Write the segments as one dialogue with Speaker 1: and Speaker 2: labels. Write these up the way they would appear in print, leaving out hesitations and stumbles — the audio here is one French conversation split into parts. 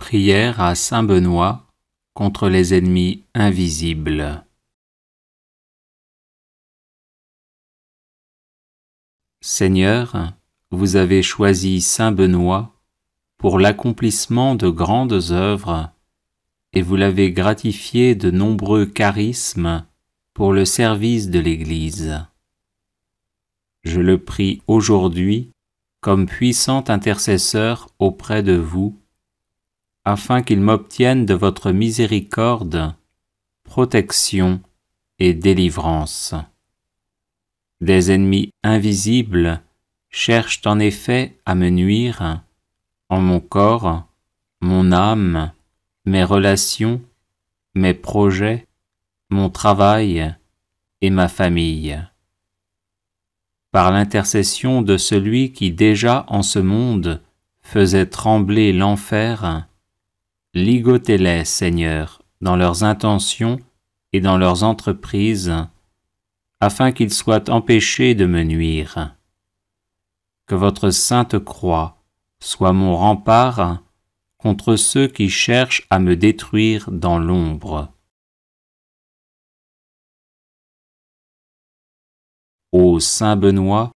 Speaker 1: Prière à saint Benoît contre les ennemis invisibles. Seigneur, vous avez choisi saint Benoît pour l'accomplissement de grandes œuvres et vous l'avez gratifié de nombreux charismes pour le service de l'Église. Je le prie aujourd'hui comme puissant intercesseur auprès de vous, afin qu'il m'obtienne de votre miséricorde, protection et délivrance. Des ennemis invisibles cherchent en effet à me nuire en mon corps, mon âme, mes relations, mes projets, mon travail et ma famille. Par l'intercession de celui qui déjà en ce monde faisait trembler l'enfer, ligotez-les, Seigneur, dans leurs intentions et dans leurs entreprises, afin qu'ils soient empêchés de me nuire. Que votre sainte croix soit mon rempart contre ceux qui cherchent à me détruire dans l'ombre. Ô saint Benoît,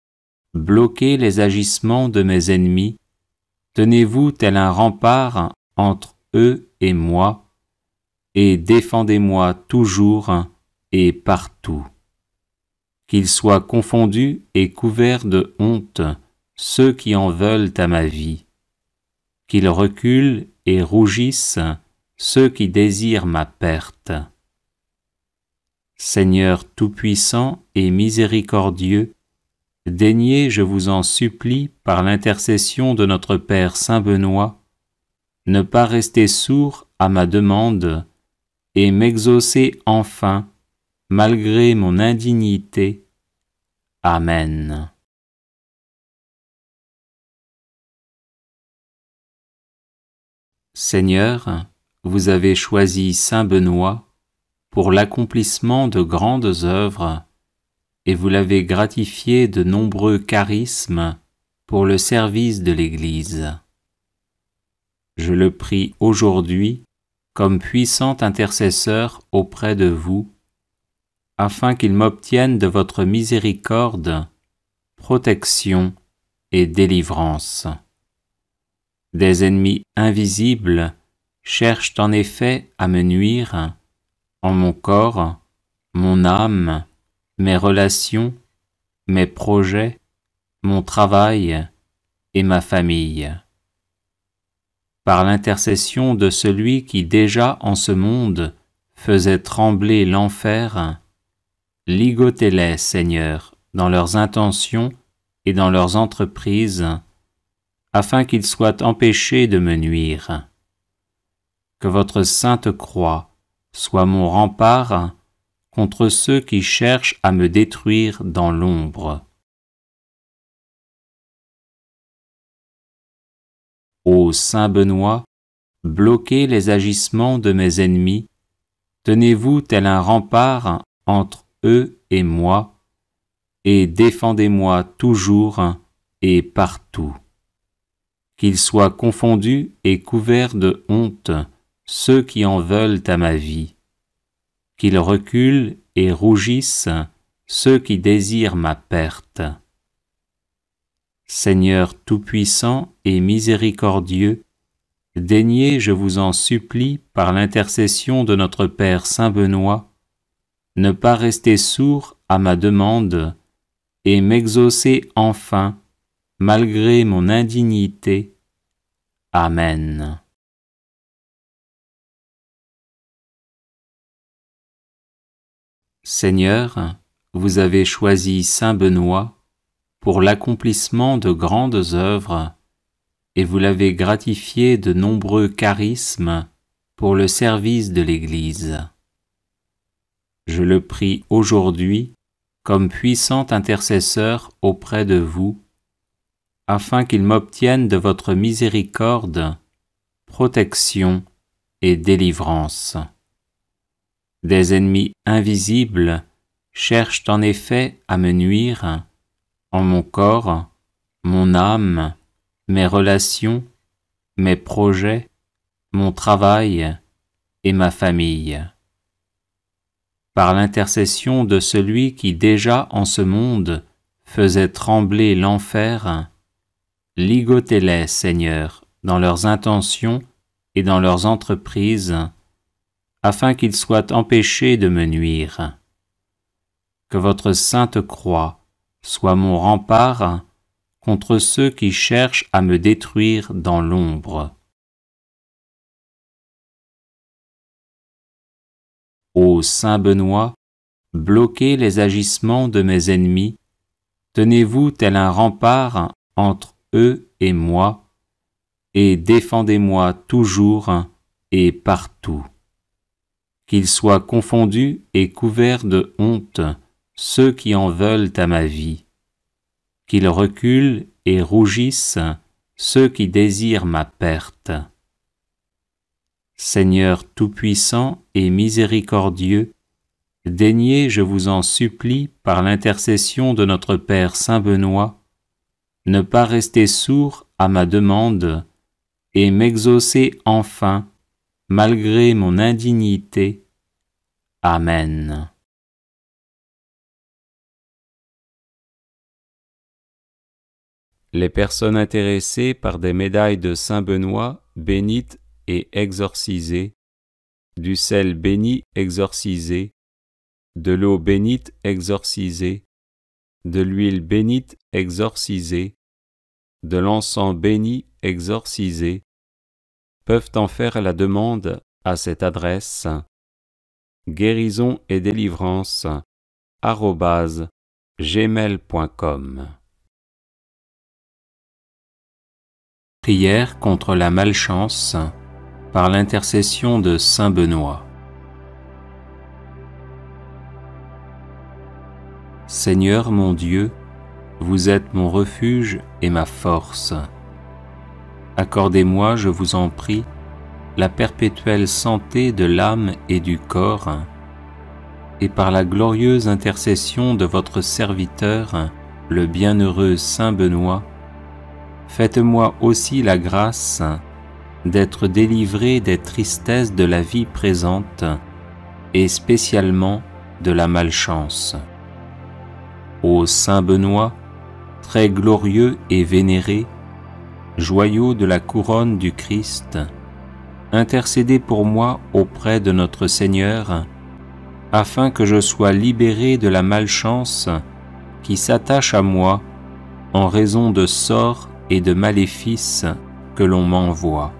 Speaker 1: bloquez les agissements de mes ennemis, tenez-vous tel un rempart entre eux et moi, et défendez-moi toujours et partout. Qu'ils soient confondus et couverts de honte ceux qui en veulent à ma vie. Qu'ils reculent et rougissent ceux qui désirent ma perte. Seigneur tout-puissant et miséricordieux, daignez, je vous en supplie, par l'intercession de notre Père saint Benoît, ne pas rester sourd à ma demande et m'exaucer enfin, malgré mon indignité. Amen. Seigneur, vous avez choisi saint Benoît pour l'accomplissement de grandes œuvres et vous l'avez gratifié de nombreux charismes pour le service de l'Église. Je le prie aujourd'hui comme puissant intercesseur auprès de vous, afin qu'il m'obtienne de votre miséricorde, protection et délivrance. Des ennemis invisibles cherchent en effet à me nuire en mon corps, mon âme, mes relations, mes projets, mon travail et ma famille. Par l'intercession de celui qui déjà en ce monde faisait trembler l'enfer, ligotez-les, Seigneur, dans leurs intentions et dans leurs entreprises, afin qu'ils soient empêchés de me nuire. Que votre sainte croix soit mon rempart contre ceux qui cherchent à me détruire dans l'ombre. Ô saint Benoît, bloquez les agissements de mes ennemis, tenez-vous tel un rempart entre eux et moi, et défendez-moi toujours et partout. Qu'ils soient confondus et couverts de honte ceux qui en veulent à ma vie. Qu'ils reculent et rougissent ceux qui désirent ma perte. Seigneur tout-puissant et miséricordieux, daignez, je vous en supplie, par l'intercession de notre Père saint Benoît, ne pas rester sourd à ma demande et m'exaucer enfin, malgré mon indignité. Amen. Seigneur, vous avez choisi saint Benoît pour l'accomplissement de grandes œuvres et vous l'avez gratifié de nombreux charismes pour le service de l'Église. Je le prie aujourd'hui comme puissant intercesseur auprès de vous, afin qu'il m'obtienne de votre miséricorde, protection et délivrance. Des ennemis invisibles cherchent en effet à me nuire en mon corps, mon âme, mes relations, mes projets, mon travail et ma famille. Par l'intercession de celui qui déjà en ce monde faisait trembler l'enfer, ligotez-les, Seigneur, dans leurs intentions et dans leurs entreprises, afin qu'ils soient empêchés de me nuire. Que votre sainte croix soit mon rempart contre ceux qui cherchent à me détruire dans l'ombre. Ô Saint Benoît, bloquez les agissements de mes ennemis, tenez-vous tel un rempart entre eux et moi, et défendez-moi toujours et partout. Qu'ils soient confondus et couverts de honte ceux qui en veulent à ma vie, qu'ils reculent et rougissent ceux qui désirent ma perte. Seigneur tout-puissant et miséricordieux, daignez, je vous en supplie, par l'intercession de notre Père Saint Benoît, ne pas rester sourd à ma demande et m'exaucer enfin, malgré mon indignité. Amen. Les personnes intéressées par des médailles de Saint Benoît bénites et exorcisées, du sel béni exorcisé, de l'eau bénite exorcisée, de l'huile bénite exorcisée, de l'encens béni exorcisé, peuvent en faire la demande à cette adresse guérison et délivrance @gmail.com. Prière contre la malchance par l'intercession de Saint Benoît. Seigneur mon Dieu, vous êtes mon refuge et ma force. Accordez-moi, je vous en prie, la perpétuelle santé de l'âme et du corps, et par la glorieuse intercession de votre serviteur, le bienheureux Saint Benoît, faites-moi aussi la grâce d'être délivré des tristesses de la vie présente et spécialement de la malchance. Ô Saint Benoît, très glorieux et vénéré, joyau de la couronne du Christ, intercédez pour moi auprès de notre Seigneur, afin que je sois libéré de la malchance qui s'attache à moi en raison de sorts et de maléfices que l'on m'envoie.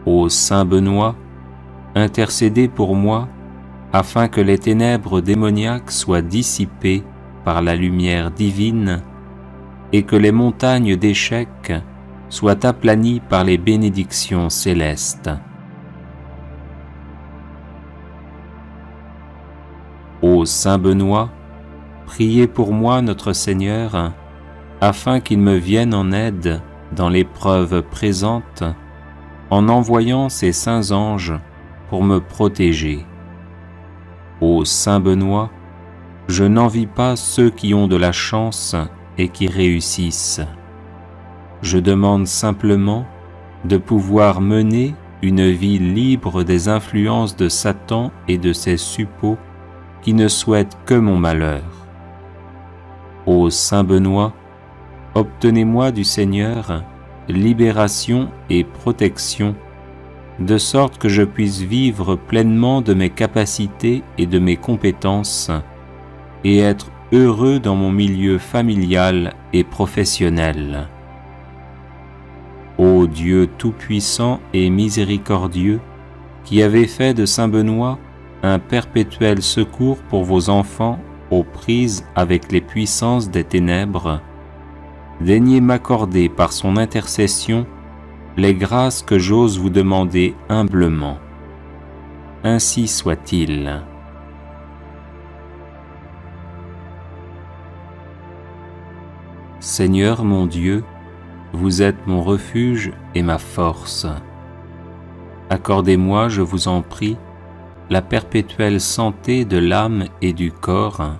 Speaker 1: Ô Saint Benoît, intercédez pour moi, afin que les ténèbres démoniaques soient dissipées par la lumière divine et que les montagnes d'échecs soient aplanies par les bénédictions célestes. Ô Saint Benoît, priez pour moi notre Seigneur, afin qu'il me vienne en aide dans l'épreuve présente, en envoyant ses saints anges pour me protéger. Ô Saint Benoît, je n'envie pas ceux qui ont de la chance et qui réussissent. Je demande simplement de pouvoir mener une vie libre des influences de Satan et de ses suppôts qui ne souhaitent que mon malheur. Ô Saint Benoît, obtenez-moi du Seigneur libération et protection, de sorte que je puisse vivre pleinement de mes capacités et de mes compétences, et être heureux dans mon milieu familial et professionnel. Ô Dieu tout-puissant et miséricordieux, qui avez fait de Saint Benoît un perpétuel secours pour vos enfants aux prises avec les puissances des ténèbres, daignez m'accorder par son intercession les grâces que j'ose vous demander humblement. Ainsi soit-il. Seigneur mon Dieu, vous êtes mon refuge et ma force. Accordez-moi, je vous en prie, la perpétuelle santé de l'âme et du corps,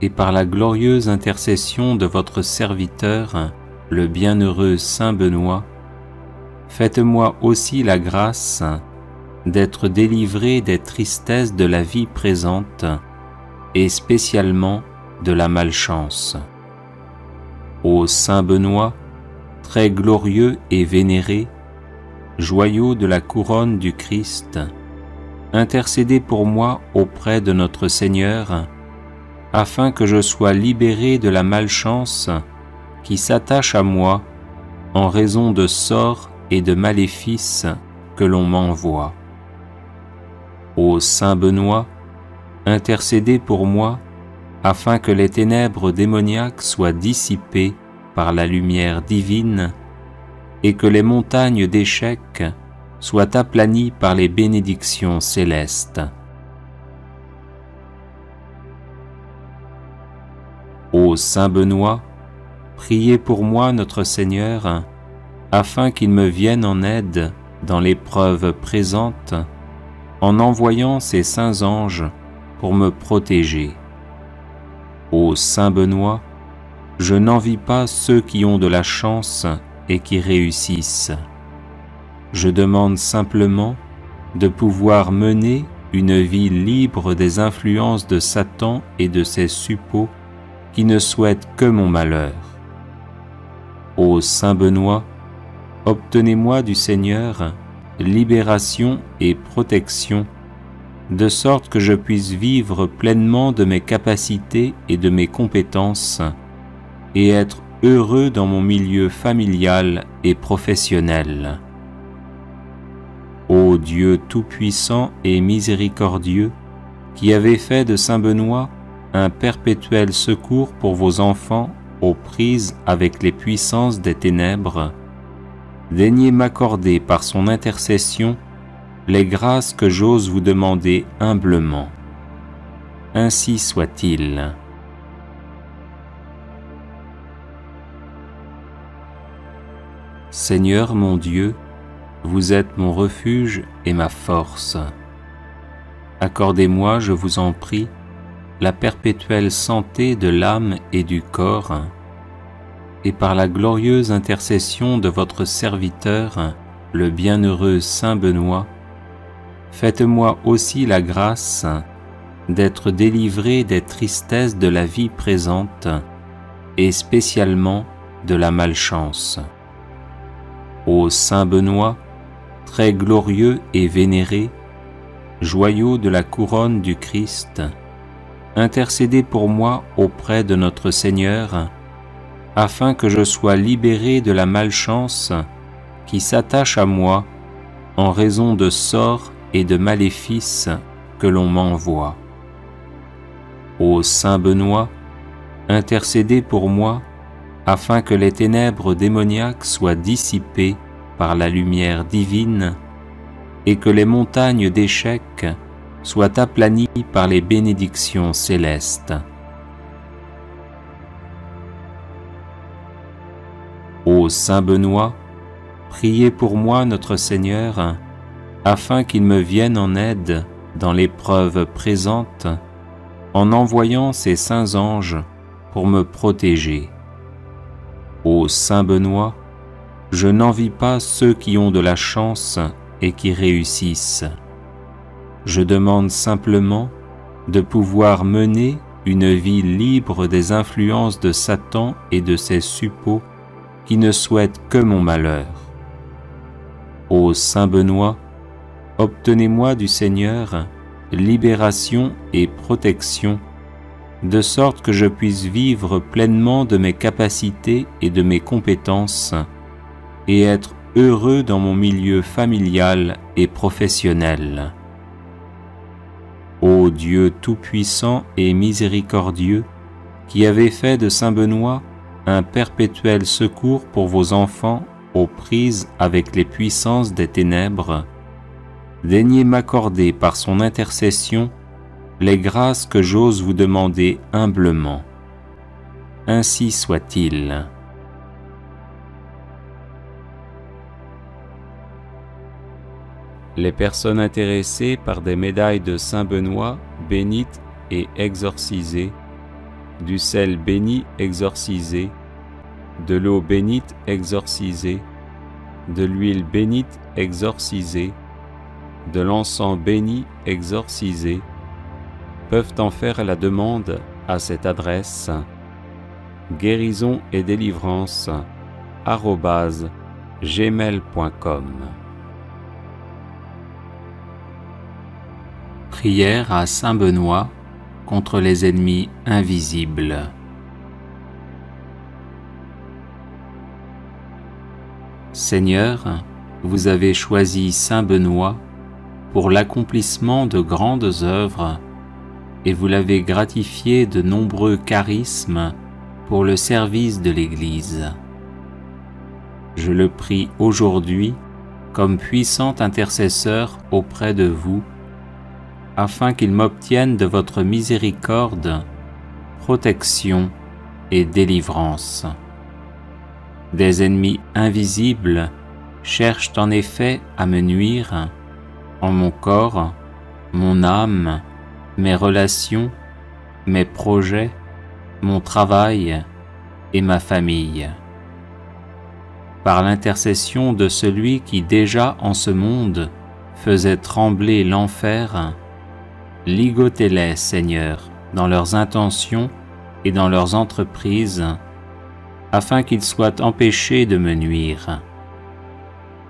Speaker 1: et par la glorieuse intercession de votre serviteur, le bienheureux Saint Benoît, faites-moi aussi la grâce d'être délivré des tristesses de la vie présente et spécialement de la malchance. Ô Saint Benoît, très glorieux et vénéré, joyau de la couronne du Christ, intercédez pour moi auprès de notre Seigneur, afin que je sois libéré de la malchance qui s'attache à moi en raison de sorts et de maléfices que l'on m'envoie. Ô Saint Benoît, intercédez pour moi afin que les ténèbres démoniaques soient dissipées par la lumière divine et que les montagnes d'échecs soient aplanies par les bénédictions célestes. Ô Saint Benoît, priez pour moi notre Seigneur, afin qu'il me vienne en aide dans l'épreuve présente, en envoyant ses saints anges pour me protéger. Ô Saint Benoît, je n'envie pas ceux qui ont de la chance et qui réussissent. Je demande simplement de pouvoir mener une vie libre des influences de Satan et de ses suppôts qui ne souhaitent que mon malheur. Ô Saint Benoît, obtenez-moi du Seigneur libération et protection, de sorte que je puisse vivre pleinement de mes capacités et de mes compétences, et être heureux dans mon milieu familial et professionnel. Ô Dieu tout-puissant et miséricordieux, qui avez fait de Saint Benoît un perpétuel secours pour vos enfants aux prises avec les puissances des ténèbres, daignez m'accorder par son intercession les grâces que j'ose vous demander humblement. Ainsi soit-il. Seigneur mon Dieu, vous êtes mon refuge et ma force. Accordez-moi, je vous en prie, la perpétuelle santé de l'âme et du corps, et par la glorieuse intercession de votre serviteur, le bienheureux Saint Benoît, faites-moi aussi la grâce d'être délivré des tristesses de la vie présente et spécialement de la malchance. Ô Saint Benoît, très glorieux et vénéré, joyau de la couronne du Christ, intercédez pour moi auprès de notre Seigneur, afin que je sois libéré de la malchance qui s'attache à moi en raison de sorts et de maléfices que l'on m'envoie. Ô Saint Benoît, intercédez pour moi afin que les ténèbres démoniaques soient dissipées par la lumière divine et que les montagnes d'échecs soient aplanies par les bénédictions célestes. Ô Saint Benoît, priez pour moi notre Seigneur, afin qu'il me vienne en aide dans l'épreuve présente, en envoyant ses saints anges pour me protéger. Ô Saint Benoît, je n'envie pas ceux qui ont de la chance et qui réussissent. Je demande simplement de pouvoir mener une vie libre des influences de Satan et de ses suppôts qui ne souhaitent que mon malheur. Ô Saint Benoît, obtenez-moi du Seigneur libération et protection, de sorte que je puisse vivre pleinement de mes capacités et de mes compétences, et être heureux dans mon milieu familial et professionnel. Ô Dieu tout-puissant et miséricordieux, qui avez fait de Saint Benoît un perpétuel secours pour vos enfants aux prises avec les puissances des ténèbres, daignez m'accorder par son intercession les grâces que j'ose vous demander humblement. Ainsi soit-il. Les personnes intéressées par des médailles de Saint Benoît bénites et exorcisées, du sel béni exorcisé, de l'eau bénite exorcisée, de l'huile bénite exorcisée, de l'encens béni exorcisé, peuvent en faire la demande à cette adresse guérison et délivrance @gmail.com. Prière à Saint Benoît contre les ennemis invisibles. Seigneur, vous avez choisi Saint Benoît pour l'accomplissement de grandes œuvres et vous l'avez gratifié de nombreux charismes pour le service de l'Église. Je le prie aujourd'hui comme puissant intercesseur auprès de vous, afin qu'il m'obtienne de votre miséricorde, protection et délivrance. Des ennemis invisibles cherchent en effet à me nuire en mon corps, mon âme, mes relations, mes projets, mon travail et ma famille. Par l'intercession de celui qui déjà en ce monde faisait trembler l'enfer, ligotez-les, Seigneur, dans leurs intentions et dans leurs entreprises, afin qu'ils soient empêchés de me nuire.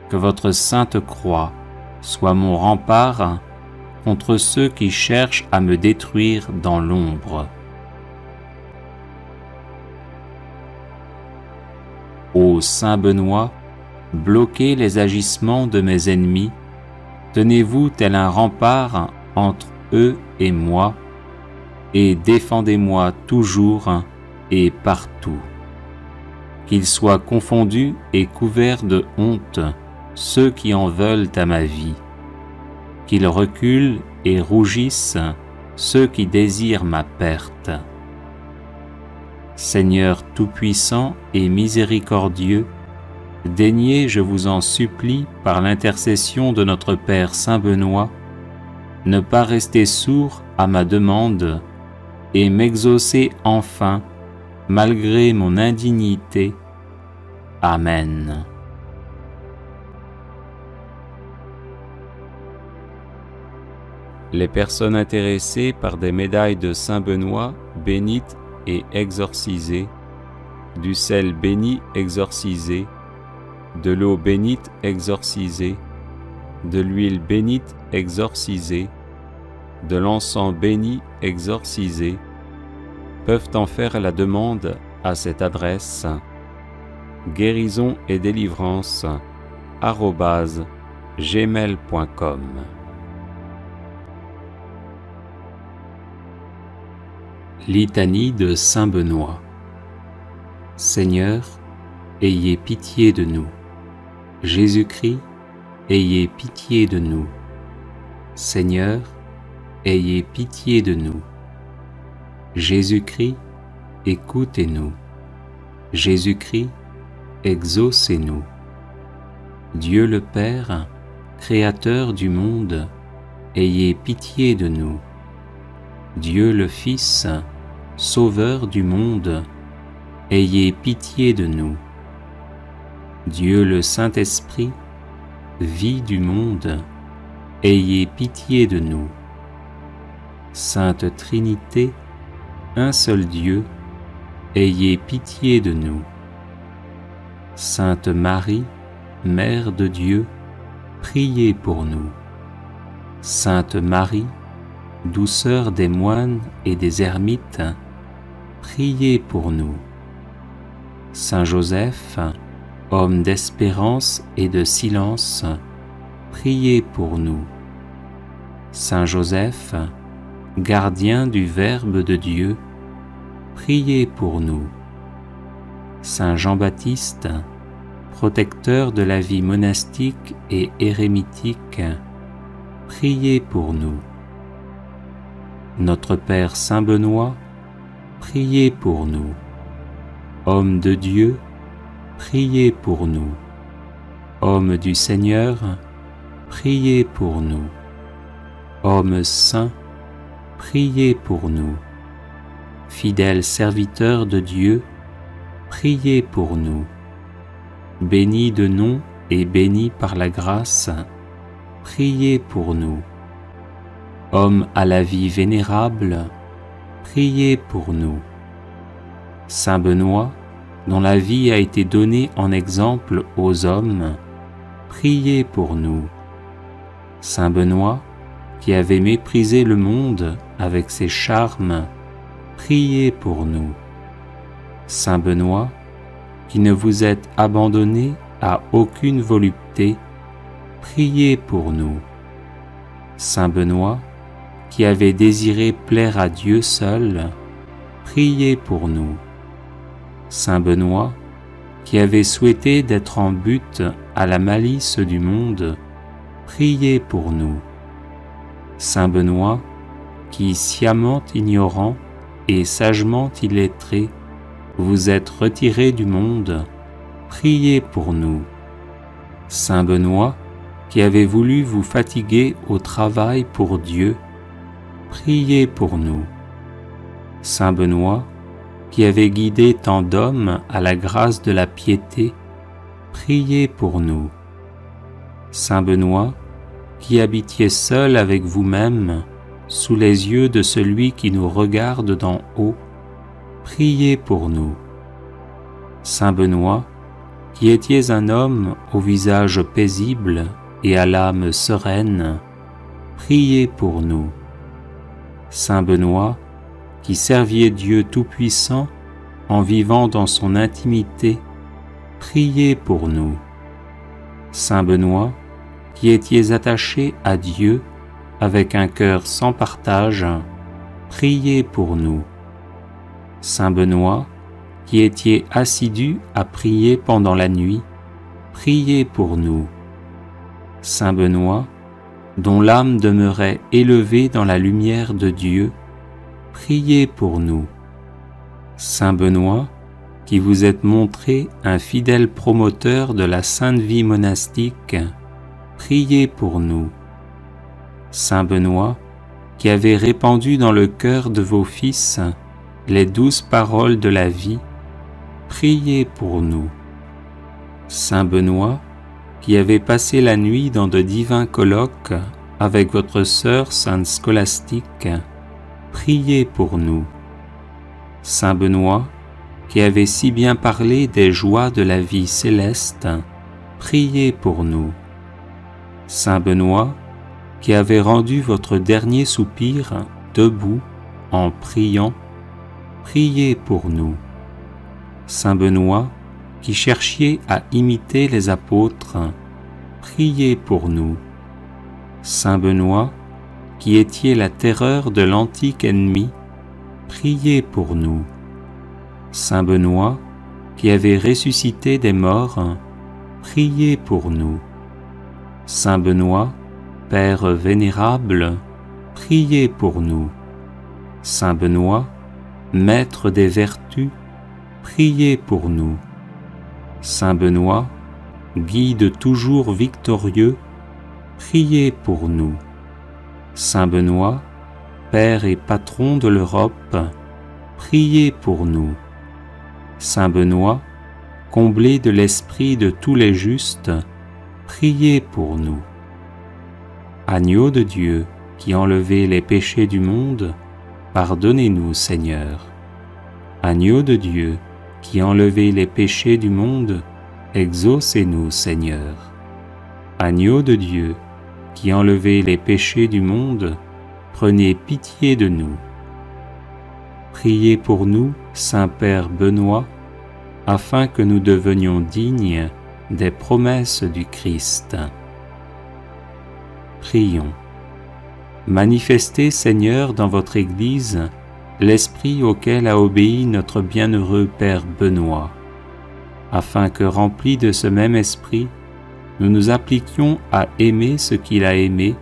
Speaker 1: Que votre sainte croix soit mon rempart contre ceux qui cherchent à me détruire dans l'ombre. Ô Saint Benoît, bloquez les agissements de mes ennemis, tenez-vous tel un rempart entre eux et moi, et défendez-moi toujours et partout. Qu'ils soient confondus et couverts de honte ceux qui en veulent à ma vie, qu'ils reculent et rougissent ceux qui désirent ma perte. Seigneur tout-puissant et miséricordieux, daignez, je vous en supplie, par l'intercession de notre Père Saint Benoît, ne pas rester sourd à ma demande et m'exaucer enfin, malgré mon indignité. Amen. Les personnes intéressées par des médailles de Saint Benoît bénites et exorcisées, du sel béni exorcisé, de l'eau bénite exorcisée, de l'huile bénite exorcisée, de l'encens béni exorcisé, peuvent en faire la demande à cette adresse guérison et délivrance @gmail.com. Litanie de Saint Benoît. Seigneur, ayez pitié de nous. Jésus-Christ, ayez pitié de nous. Seigneur, ayez pitié de nous. Jésus-Christ, écoutez-nous. Jésus-Christ, exaucez-nous. Dieu le Père, Créateur du monde, ayez pitié de nous. Dieu le Fils, Sauveur du monde, ayez pitié de nous. Dieu le Saint-Esprit, vie du monde, ayez pitié de nous. Sainte Trinité, un seul Dieu, ayez pitié de nous. Sainte Marie, Mère de Dieu, priez pour nous. Sainte Marie, douceur des moines et des ermites, priez pour nous. Saint Joseph, homme d'espérance et de silence, priez pour nous. Saint Joseph, gardien du Verbe de Dieu, priez pour nous. Saint Jean-Baptiste, protecteur de la vie monastique et érémitique, priez pour nous. Notre Père Saint Benoît, priez pour nous. Homme de Dieu, priez pour nous. Homme du Seigneur, priez pour nous. Homme saint, priez pour nous. Fidèle serviteur de Dieu, priez pour nous. Béni de nom et béni par la grâce, priez pour nous. Homme à la vie vénérable, priez pour nous. Saint Benoît, dont la vie a été donnée en exemple aux hommes, priez pour nous. Saint Benoît, qui avait méprisé le monde avec ses charmes, priez pour nous. Saint Benoît, qui ne vous êtes abandonné à aucune volupté, priez pour nous. Saint Benoît, qui avait désiré plaire à Dieu seul, priez pour nous. Saint Benoît, qui avait souhaité d'être en butte à la malice du monde, priez pour nous. Saint Benoît, qui, sciemment ignorant et sagement illettré, vous êtes retiré du monde, priez pour nous. Saint Benoît, qui avez voulu vous fatiguer au travail pour Dieu, priez pour nous. Saint Benoît, qui avez guidé tant d'hommes à la grâce de la piété, priez pour nous. Saint Benoît, qui habitiez seul avec vous-même, sous les yeux de celui qui nous regarde d'en haut, priez pour nous. Saint Benoît, qui étiez un homme au visage paisible et à l'âme sereine, priez pour nous. Saint Benoît, qui serviez Dieu Tout-Puissant en vivant dans son intimité, priez pour nous. Saint Benoît, qui étiez attaché à Dieu avec un cœur sans partage, priez pour nous. Saint Benoît, qui étiez assidu à prier pendant la nuit, priez pour nous. Saint Benoît, dont l'âme demeurait élevée dans la lumière de Dieu, priez pour nous. Saint Benoît, qui vous êtes montré un fidèle promoteur de la sainte vie monastique, priez pour nous. Saint Benoît, qui avez répandu dans le cœur de vos fils les douces paroles de la vie, priez pour nous. Saint Benoît, qui avez passé la nuit dans de divins colloques avec votre sœur sainte Scolastique, priez pour nous. Saint Benoît, qui avez si bien parlé des joies de la vie céleste, priez pour nous. Saint Benoît, qui avez rendu votre dernier soupir debout en priant, priez pour nous. Saint Benoît, qui cherchiez à imiter les apôtres, priez pour nous. Saint Benoît, qui étiez la terreur de l'antique ennemi, priez pour nous. Saint Benoît, qui avez ressuscité des morts, priez pour nous. Saint Benoît, Père vénérable, priez pour nous. Saint Benoît, Maître des vertus, priez pour nous. Saint Benoît, Guide toujours victorieux, priez pour nous. Saint Benoît, Père et Patron de l'Europe, priez pour nous. Saint Benoît, comblé de l'esprit de tous les justes, priez pour nous. Agneau de Dieu, qui enlevez les péchés du monde, pardonnez-nous, Seigneur. Agneau de Dieu, qui enlevez les péchés du monde, exaucez-nous, Seigneur. Agneau de Dieu, qui enlevez les péchés du monde, prenez pitié de nous. Priez pour nous, Saint-Père Benoît, afin que nous devenions dignes des promesses du Christ. Prions. Manifestez, Seigneur, dans votre Église, l'esprit auquel a obéi notre bienheureux Père Benoît, afin que, remplis de ce même esprit, nous nous appliquions à aimer ce qu'il a aimé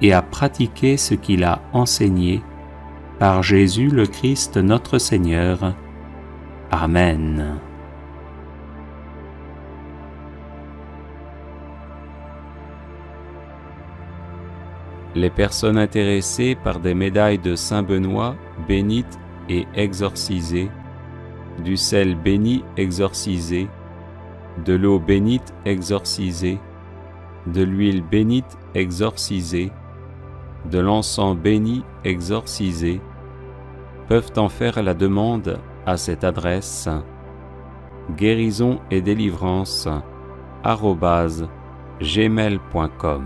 Speaker 1: et à pratiquer ce qu'il a enseigné, par Jésus le Christ notre Seigneur. Amen. Les personnes intéressées par des médailles de Saint Benoît bénites et exorcisées, du sel béni exorcisé, de l'eau bénite exorcisée, de l'huile bénite exorcisée, de l'encens béni exorcisé, peuvent en faire la demande à cette adresse guérison et délivrance @gmail.com.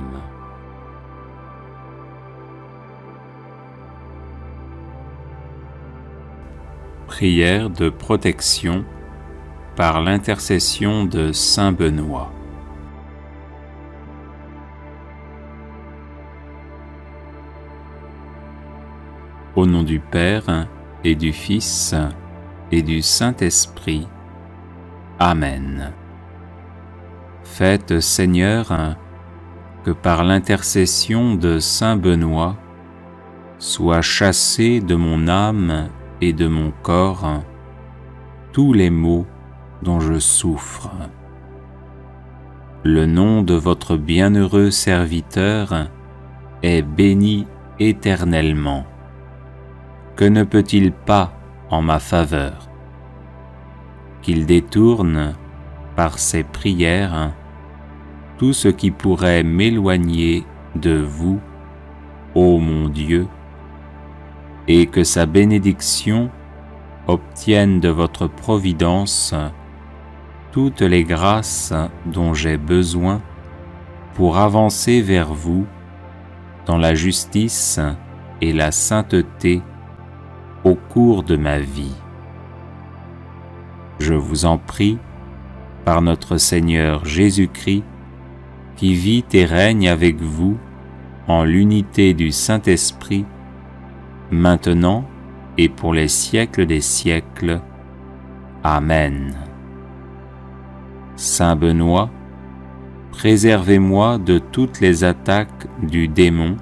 Speaker 1: Prière de protection par l'intercession de Saint Benoît. Au nom du Père et du Fils et du Saint-Esprit. Amen. Faites, Seigneur, que par l'intercession de Saint Benoît soient chassés de mon âme et de mon corps tous les maux dont je souffre. Le nom de votre bienheureux serviteur est béni éternellement. Que ne peut-il pas en ma faveur? Qu'il détourne, par ses prières, tout ce qui pourrait m'éloigner de vous, ô mon Dieu, et que sa bénédiction obtienne de votre providence toutes les grâces dont j'ai besoin pour avancer vers vous dans la justice et la sainteté au cours de ma vie. Je vous en prie, par notre Seigneur Jésus-Christ, qui vit et règne avec vous en l'unité du Saint-Esprit, maintenant et pour les siècles des siècles. Amen. Saint Benoît, préservez-moi de toutes les attaques du démon,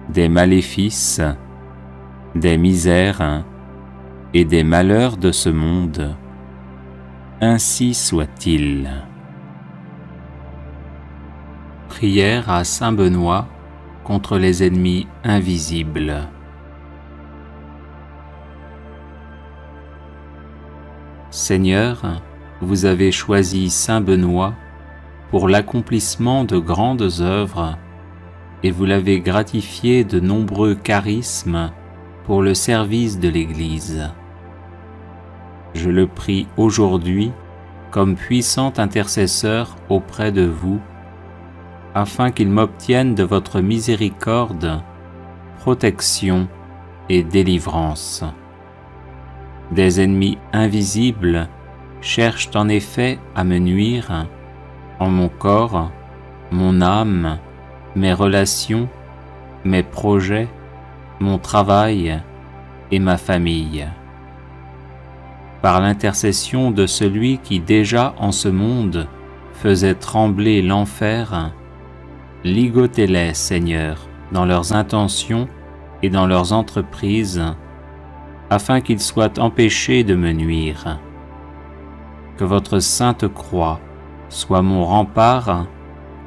Speaker 1: des maléfices, des misères et des malheurs de ce monde. Ainsi soit-il. Prière à Saint Benoît contre les ennemis invisibles. Seigneur, vous avez choisi Saint Benoît pour l'accomplissement de grandes œuvres et vous l'avez gratifié de nombreux charismes pour le service de l'Église. Je le prie aujourd'hui comme puissant intercesseur auprès de vous, afin qu'il m'obtienne de votre miséricorde, protection et délivrance. Des ennemis invisibles cherchent en effet à me nuire en mon corps, mon âme, mes relations, mes projets, mon travail et ma famille. Par l'intercession de celui qui déjà en ce monde faisait trembler l'enfer, ligotez-les, Seigneur, dans leurs intentions et dans leurs entreprises, afin qu'ils soient empêchés de me nuire. Que votre sainte croix soit mon rempart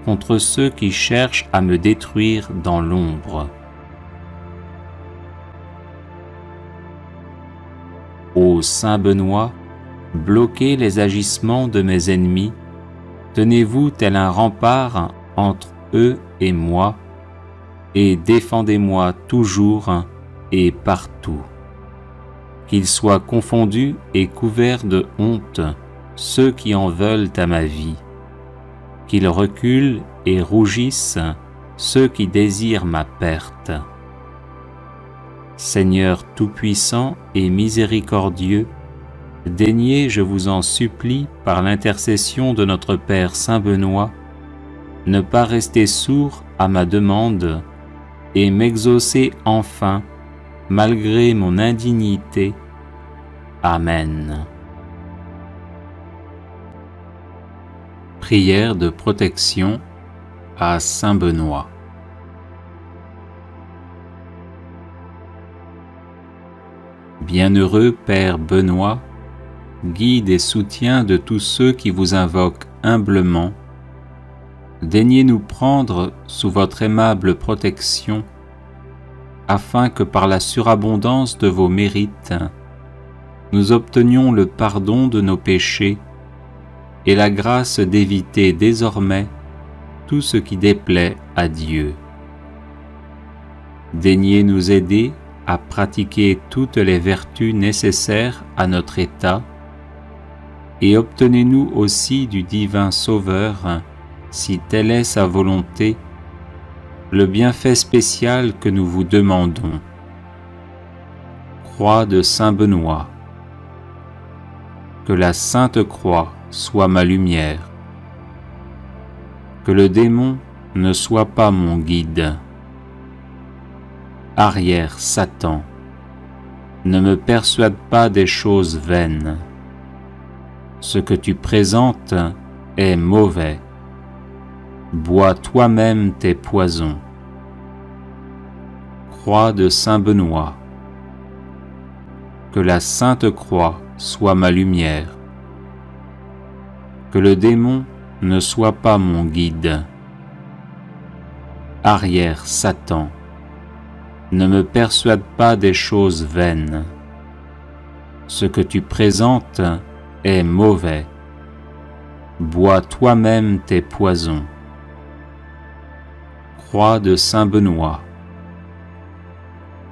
Speaker 1: contre ceux qui cherchent à me détruire dans l'ombre. Ô Saint Benoît, bloquez les agissements de mes ennemis, tenez-vous tel un rempart entre eux et moi, et défendez-moi toujours et partout. Qu'ils soient confondus et couverts de honte ceux qui en veulent à ma vie, qu'ils reculent et rougissent ceux qui désirent ma perte. Seigneur tout-puissant et miséricordieux, daignez, je vous en supplie, par l'intercession de notre Père Saint Benoît, ne pas rester sourd à ma demande et m'exaucer enfin, malgré mon indignité. Amen. Prière de protection à Saint Benoît. Bienheureux Père Benoît, guide et soutien de tous ceux qui vous invoquent humblement, daignez nous prendre sous votre aimable protection, afin que par la surabondance de vos mérites, nous obtenions le pardon de nos péchés et la grâce d'éviter désormais tout ce qui déplaît à Dieu. Daignez nous aider à pratiquer toutes les vertus nécessaires à notre état et obtenez-nous aussi du divin Sauveur, si telle est sa volonté, le bienfait spécial que nous vous demandons. Croix de Saint Benoît. Que la Sainte Croix soit ma lumière. Que le démon ne soit pas mon guide. Arrière Satan, ne me persuade pas des choses vaines. Ce que tu présentes est mauvais. Bois toi-même tes poisons. Croix de Saint Benoît. Que la Sainte Croix soit ma lumière. Que le démon ne soit pas mon guide. Arrière Satan, ne me persuade pas des choses vaines. Ce que tu présentes est mauvais. Bois toi-même tes poisons. Croix de Saint Benoît.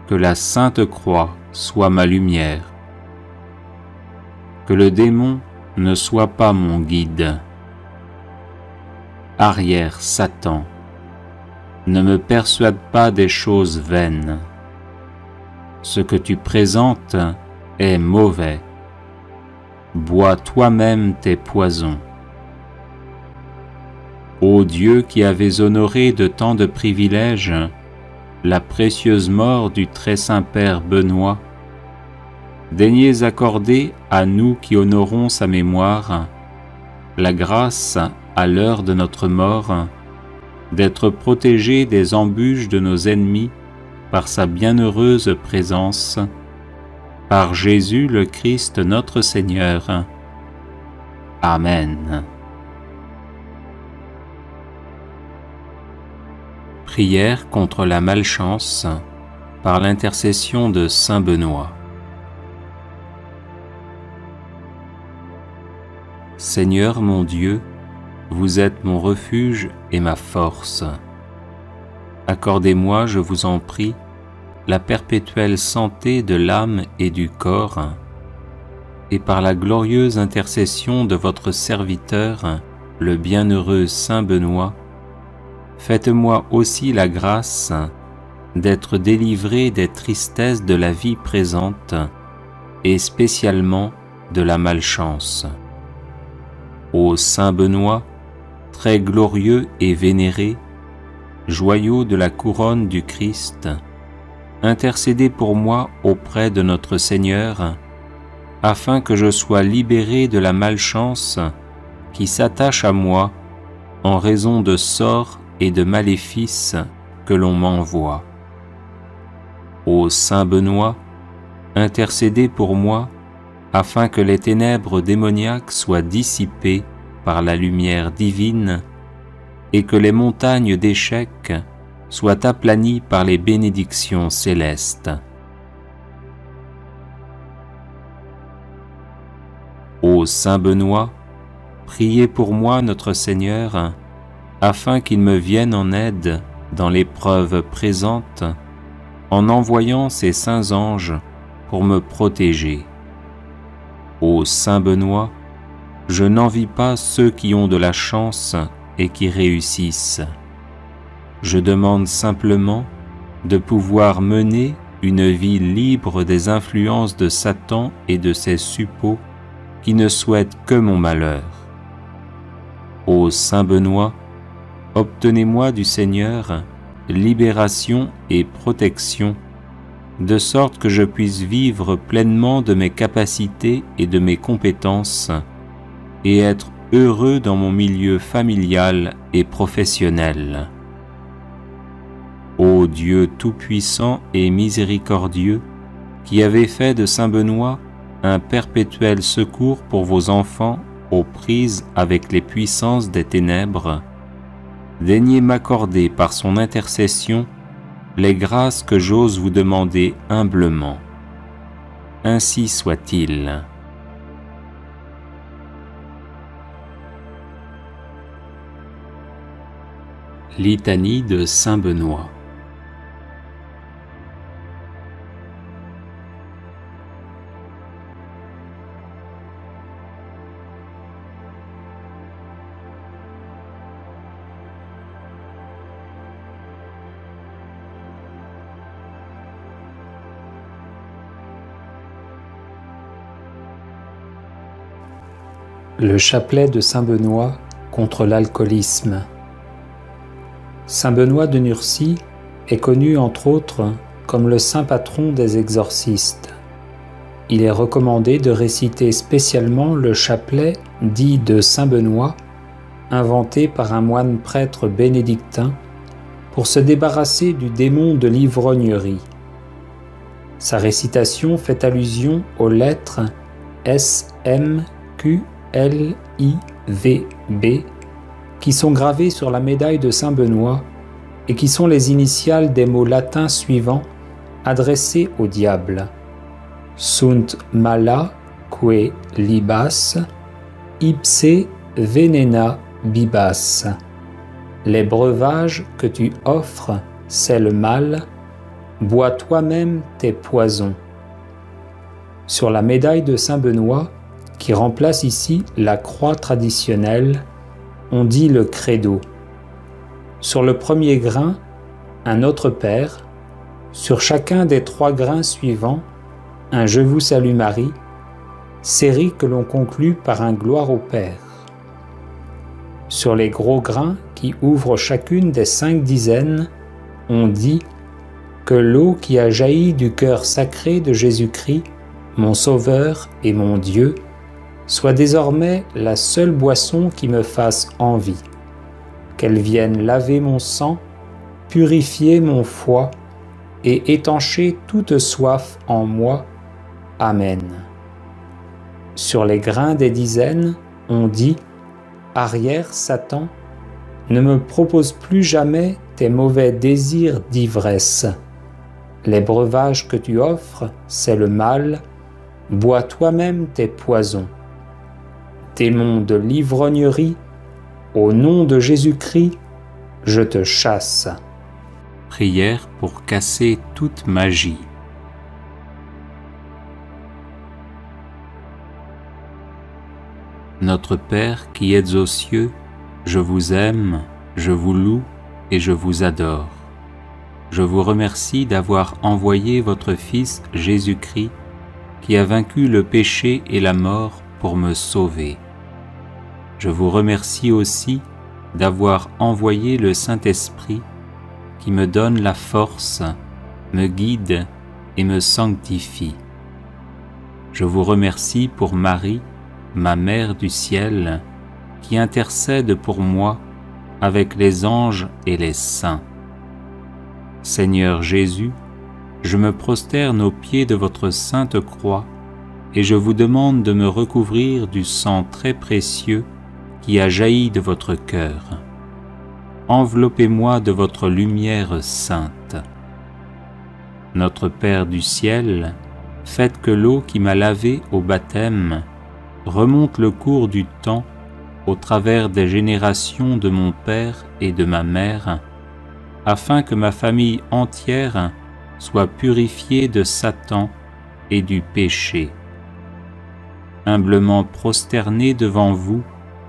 Speaker 1: Que la Sainte Croix soit ma lumière. Que le démon ne soit pas mon guide. Arrière Satan, ne me persuade pas des choses vaines. Ce que tu présentes est mauvais. Bois toi-même tes poisons. Ô Dieu qui avais honoré de tant de privilèges la précieuse mort du très saint Père Benoît, daignez accorder à nous qui honorons sa mémoire la grâce, à l'heure de notre mort, d'être protégés des embûches de nos ennemis par sa bienheureuse présence, par Jésus le Christ notre Seigneur. Amen. Prière contre la malchance par l'intercession de Saint Benoît. Seigneur mon Dieu, vous êtes mon refuge et ma force. Accordez-moi, je vous en prie, la perpétuelle santé de l'âme et du corps, et par la glorieuse intercession de votre serviteur, le bienheureux Saint Benoît, faites-moi aussi la grâce d'être délivré des tristesses de la vie présente, et spécialement de la malchance. Ô Saint Benoît, très glorieux et vénéré, joyau de la couronne du Christ, intercédez pour moi auprès de notre Seigneur, afin que je sois libéré de la malchance qui s'attache à moi en raison de sorts et de maléfices que l'on m'envoie. Ô Saint Benoît, intercédez pour moi, afin que les ténèbres démoniaques soient dissipées par la lumière divine et que les montagnes d'échecs soient aplanies par les bénédictions célestes. Ô Saint Benoît, priez pour moi notre Seigneur, afin qu'il me vienne en aide dans l'épreuve présente, en envoyant ses saints anges pour me protéger. Ô Saint Benoît, je n'envie pas ceux qui ont de la chance et qui réussissent. Je demande simplement de pouvoir mener une vie libre des influences de Satan et de ses suppôts qui ne souhaitent que mon malheur. Ô Saint Benoît, obtenez-moi du Seigneur libération et protection, de sorte que je puisse vivre pleinement de mes capacités et de mes compétences, et être heureux dans mon milieu familial et professionnel. Ô Dieu tout-puissant et miséricordieux, qui avez fait de Saint Benoît un perpétuel secours pour vos enfants aux prises avec les puissances des ténèbres, daignez m'accorder par son intercession les grâces que j'ose vous demander humblement. Ainsi soit-il. Litanie de saint Benoît.
Speaker 2: Le chapelet de saint Benoît contre l'alcoolisme. Saint Benoît de Nursie est connu entre autres comme le saint patron des exorcistes. Il est recommandé de réciter spécialement le chapelet dit de saint Benoît, inventé par un moine prêtre bénédictin pour se débarrasser du démon de l'ivrognerie. Sa récitation fait allusion aux lettres S, M, Q, L, I, V, B, qui sont gravées sur la médaille de saint Benoît et qui sont les initiales des mots latins suivants adressés au diable. Sunt mala que libas, ipse venena bibas. Les breuvages que tu offres, c'est le mal, bois toi-même tes poisons. Sur la médaille de saint Benoît, qui remplace ici la croix traditionnelle, on dit le credo. Sur le premier grain, un Notre Père. Sur chacun des 3 grains suivants, un Je vous salue Marie, série que l'on conclut par un Gloire au Père. Sur les gros grains qui ouvrent chacune des 5 dizaines, on dit que l'eau qui a jailli du cœur sacré de Jésus-Christ, mon Sauveur et mon Dieu, soit désormais la seule boisson qui me fasse envie, qu'elle vienne laver mon sang, purifier mon foie et étancher toute soif en moi. Amen. Sur les grains des dizaines, on dit « Arrière, Satan, ne me propose plus jamais tes mauvais désirs d'ivresse. Les breuvages que tu offres, c'est le mal, bois toi-même tes poisons. Démon de l'ivrognerie, au nom de Jésus-Christ, je te chasse. »
Speaker 1: Prière pour casser toute magie. Notre Père qui êtes aux cieux, je vous aime, je vous loue et je vous adore. Je vous remercie d'avoir envoyé votre Fils Jésus-Christ, qui a vaincu le péché et la mort pour me sauver. Je vous remercie aussi d'avoir envoyé le Saint-Esprit qui me donne la force, me guide et me sanctifie. Je vous remercie pour Marie, ma Mère du ciel, qui intercède pour moi avec les anges et les saints. Seigneur Jésus, je me prosterne aux pieds de votre sainte croix et je vous demande de me recouvrir du sang très précieux qui a jailli de votre cœur. Enveloppez-moi de votre lumière sainte. Notre Père du ciel, faites que l'eau qui m'a lavé au baptême remonte le cours du temps au travers des générations de mon Père et de ma Mère, afin que ma famille entière soit purifiée de Satan et du péché. Humblement prosterné devant vous,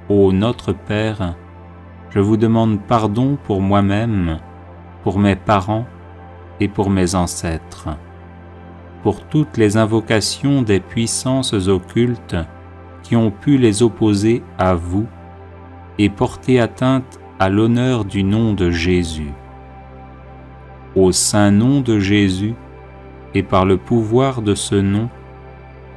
Speaker 1: ô notre Père, je vous demande pardon pour moi-même, pour mes parents et pour mes ancêtres, pour toutes les invocations des puissances occultes qui ont pu les opposer à vous et porter atteinte à l'honneur du nom de Jésus. Au saint nom de Jésus et par le pouvoir de ce nom,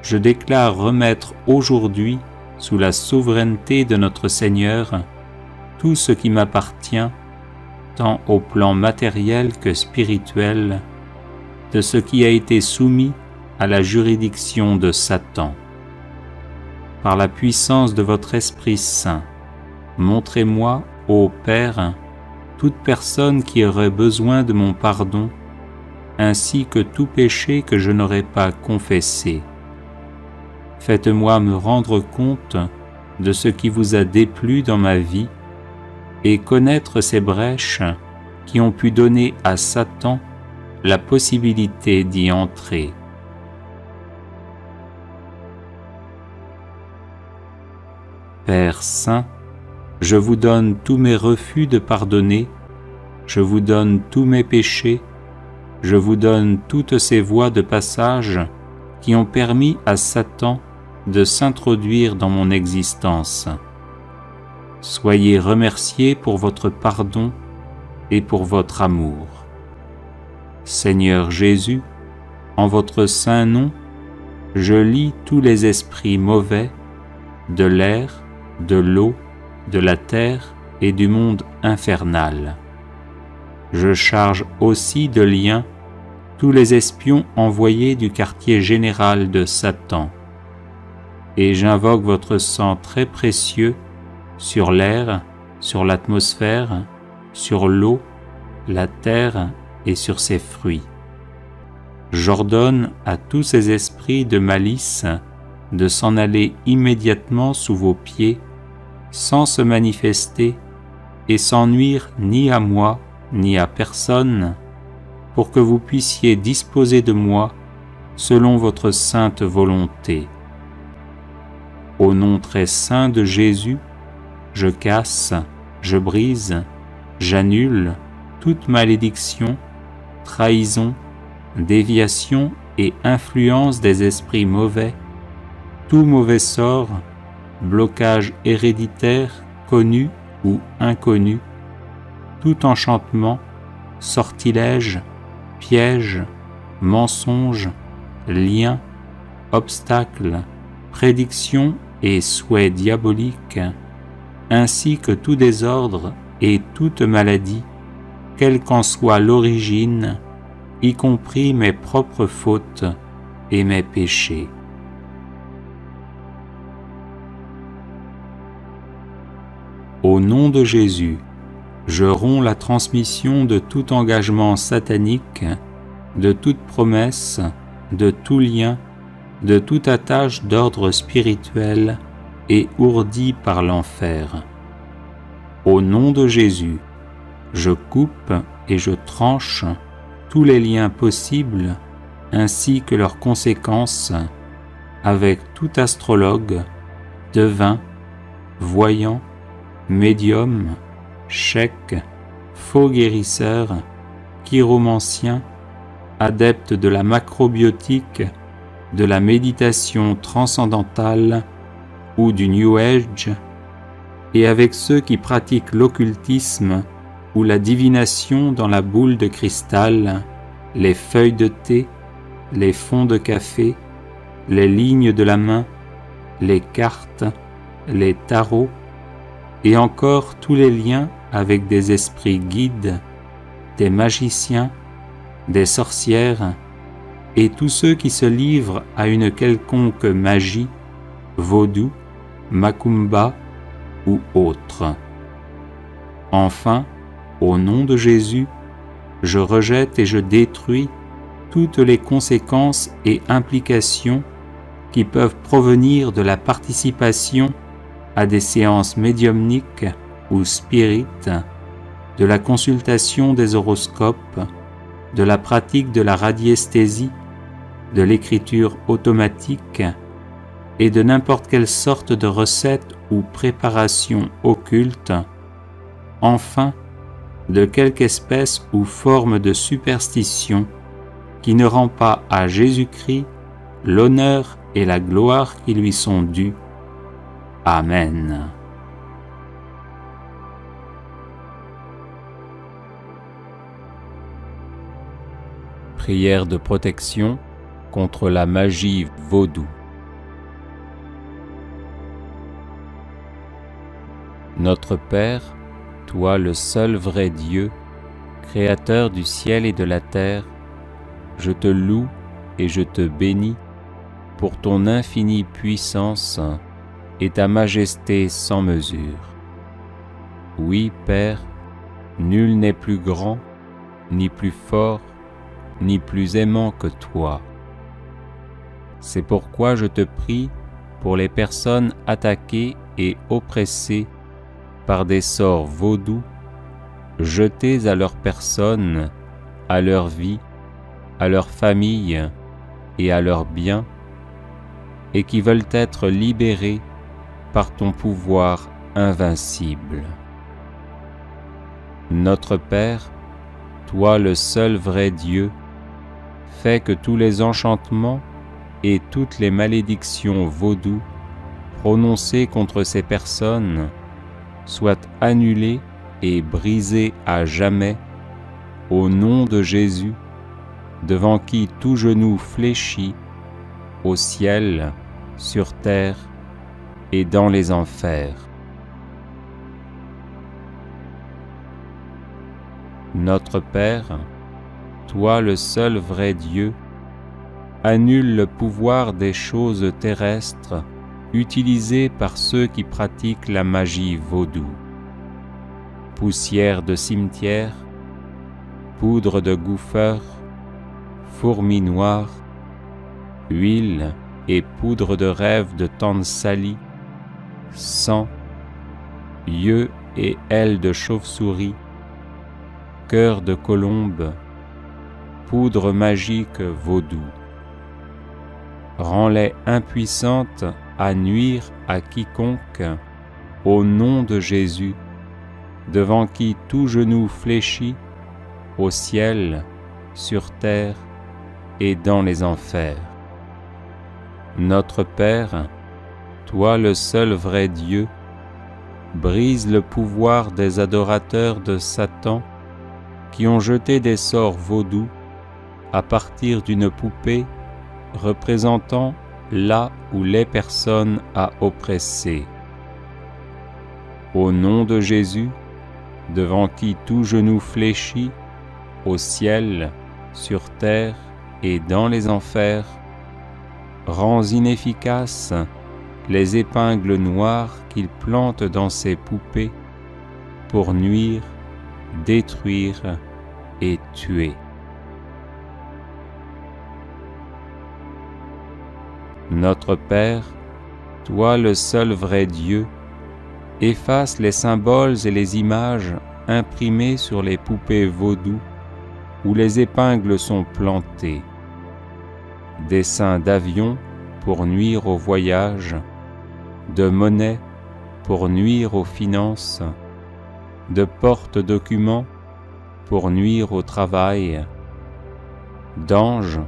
Speaker 1: je déclare remettre aujourd'hui sous la souveraineté de notre Seigneur tout ce qui m'appartient, tant au plan matériel que spirituel, de ce qui a été soumis à la juridiction de Satan. Par la puissance de votre Esprit Saint, montrez-moi, ô Père, toute personne qui aurait besoin de mon pardon, ainsi que tout péché que je n'aurais pas confessé. Faites-moi me rendre compte de ce qui vous a déplu dans ma vie et connaître ces brèches qui ont pu donner à Satan la possibilité d'y entrer. Père Saint, je vous donne tous mes refus de pardonner, je vous donne tous mes péchés, je vous donne toutes ces voies de passage qui ont permis à Satan de s'introduire dans mon existence. Soyez remerciés pour votre pardon et pour votre amour. Seigneur Jésus, en votre saint nom, je lie tous les esprits mauvais de l'air, de l'eau, de la terre et du monde infernal. Je charge aussi de liens tous les espions envoyés du quartier général de Satan. Et j'invoque votre sang très précieux sur l'air, sur l'atmosphère, sur l'eau, la terre et sur ses fruits. J'ordonne à tous ces esprits de malice de s'en aller immédiatement sous vos pieds, sans se manifester et sans nuire ni à moi ni à personne, pour que vous puissiez disposer de moi selon votre sainte volonté. Au nom très saint de Jésus, je casse, je brise, j'annule toute malédiction, trahison, déviation et influence des esprits mauvais, tout mauvais sort, blocage héréditaire, connu ou inconnu, tout enchantement, sortilège, piège, mensonge, lien, obstacle, prédiction et souhait diabolique, ainsi que tout désordre et toute maladie, quelle qu'en soit l'origine, y compris mes propres fautes et mes péchés. Au nom de Jésus, je romps la transmission de tout engagement satanique, de toute promesse, de tout lien, de toute attache d'ordre spirituel et ourdi par l'enfer. Au nom de Jésus, je coupe et je tranche tous les liens possibles ainsi que leurs conséquences avec tout astrologue, devin, voyant, médium, cheik, faux guérisseur, chiromancien, adepte de la macrobiotique, de la méditation transcendantale ou du New Age, et avec ceux qui pratiquent l'occultisme ou la divination dans la boule de cristal, les feuilles de thé, les fonds de café, les lignes de la main, les cartes, les tarots, et encore tous les liens avec des esprits guides, des magiciens, des sorcières, et tous ceux qui se livrent à une quelconque magie, vaudou, macumba ou autre. Enfin, au nom de Jésus, je rejette et je détruis toutes les conséquences et implications qui peuvent provenir de la participation à des séances médiumniques ou spirites, de la consultation des horoscopes, de la pratique de la radiesthésie, de l'écriture automatique et de n'importe quelle sorte de recette ou préparation occulte, enfin de quelque espèce ou forme de superstition qui ne rend pas à Jésus-Christ l'honneur et la gloire qui lui sont dus. Amen. Prière de protection contre la magie vaudou. Notre Père, toi le seul vrai Dieu, Créateur du ciel et de la terre, je te loue et je te bénis pour ton infinie puissance et ta majesté sans mesure. Oui, Père, nul n'est plus grand, ni plus fort, ni plus aimant que toi. C'est pourquoi je te prie pour les personnes attaquées et oppressées par des sorts vaudous, jetés à leur personne, à leur vie, à leur famille et à leurs biens, et qui veulent être libérés par ton pouvoir invincible. Notre Père, toi le seul vrai Dieu, fais que tous les enchantements et toutes les malédictions vaudous prononcées contre ces personnes soient annulés et brisés à jamais au nom de Jésus, devant qui tout genou fléchit au ciel, sur terre et dans les enfers. Notre Père, toi le seul vrai Dieu, annule le pouvoir des choses terrestres utilisées par ceux qui pratiquent la magie vaudou. Poussière de cimetière, poudre de gouffeur, fourmis noires, huile et poudre de rêve de tante Sally, sang, yeux et ailes de chauve-souris, cœur de colombe, poudre magique vaudou. Rends-les impuissantes à nuire à quiconque, au nom de Jésus, devant qui tout genou fléchit, au ciel, sur terre et dans les enfers. Notre Père, toi le seul vrai Dieu, brise le pouvoir des adorateurs de Satan qui ont jeté des sorts vaudous à partir d'une poupée représentant là où les personnes à oppresser. Au nom de Jésus, devant qui tout genou fléchit, au ciel, sur terre et dans les enfers, rends inefficaces les épingles noires qu'ils plantent dans ces poupées pour nuire, détruire et tuer. Notre Père, toi le seul vrai Dieu, efface les symboles et les images imprimées sur les poupées vaudou où les épingles sont plantées. Dessins d'avions pour nuire au voyage, de monnaie pour nuire aux finances, de porte-documents pour nuire au travail, d'anges